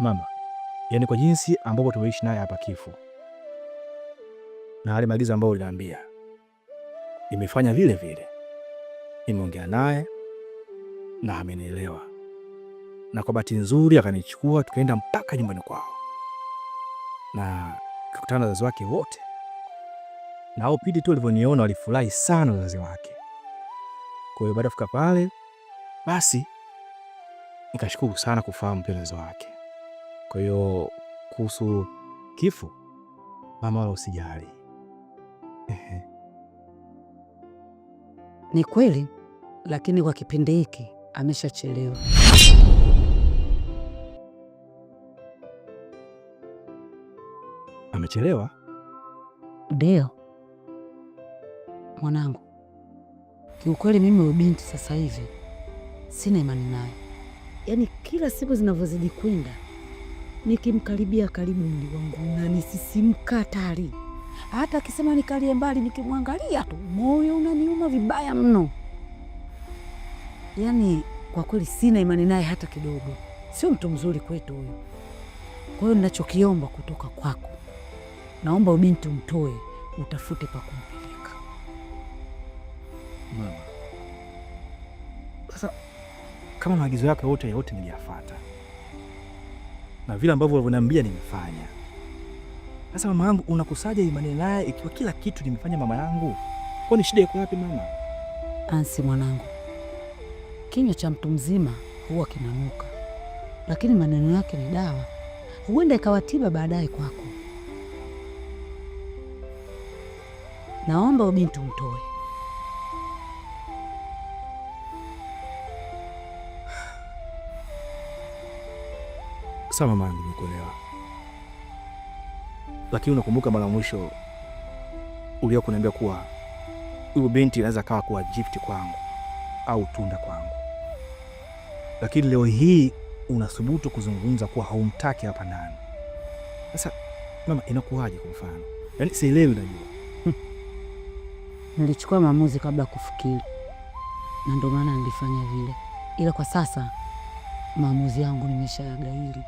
Mama, yani kwa jinsi ambavyo tumeishi naye hapa Kifo na yale maagizo ambayo uliniambia, nimefanya vile vile. Nimeongea naye na amenielewa, na kwa bahati nzuri akanichukua tukaenda mpaka nyumbani kwao na kukutana na wazazi wake wote, na hao pindi tu walivyoniona walifurahi sana wazazi wake. Kwa hiyo baada ya kufika pale, basi nikashukuru sana kufahamu pia wazazi wake. Kwa hiyo kuhusu Kifo, mama, wala usijali. Ni kweli, lakini kwa kipindi hiki ameshachelewa. Amechelewa? Ndio mwanangu, kiukweli mimi huyu binti sasa hivi sina imani naye. Yaani kila siku zinavyozidi kwenda, nikimkaribia karibu mwili wangu na nisisimka hatari. Hata akisema nikalie mbali, nikimwangalia tu moyo unaniuma vibaya mno. Yaani kwa kweli sina imani naye hata kidogo. Sio mtu mzuri kwetu huyo. Kwa hiyo ninachokiomba kutoka kwako, naomba ubinti umtoe, utafute pa kumpeleka. Mama, sasa kama maagizo yako yote niliyafuata na vile ambavyo ulivyoniambia nimefanya, sasa mama yangu unakusaja imani naye ikiwa kila kitu nimefanya mama yangu? Kwa ni shida iko wapi mama? Ansi mwanangu, kinywa cha mtu mzima huwa kinanuka, lakini maneno yake ni dawa, huenda ikawa tiba baadaye kwako. Naomba ubinti umtoe. Sawa mama yangu, nimekuelewa. Lakini unakumbuka mara mwisho ulio kuniambia kuwa huyu binti inaweza kawa kuwa gift kwangu au tunda kwangu, lakini leo hii unathubutu kuzungumza kuwa haumtaki hapa ndani. Sasa mama, inakuwaje kwa mfano? Yaani sielewi. Najua nilichukua maamuzi kabla ya kufikiri, na ndio maana nilifanya vile, ila kwa sasa maamuzi yangu nimeshayagairi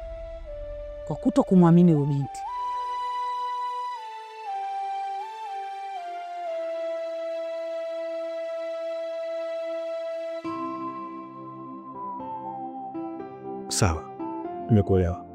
kwa kuto kumwamini huyo binti. Sawa, nimekuelewa.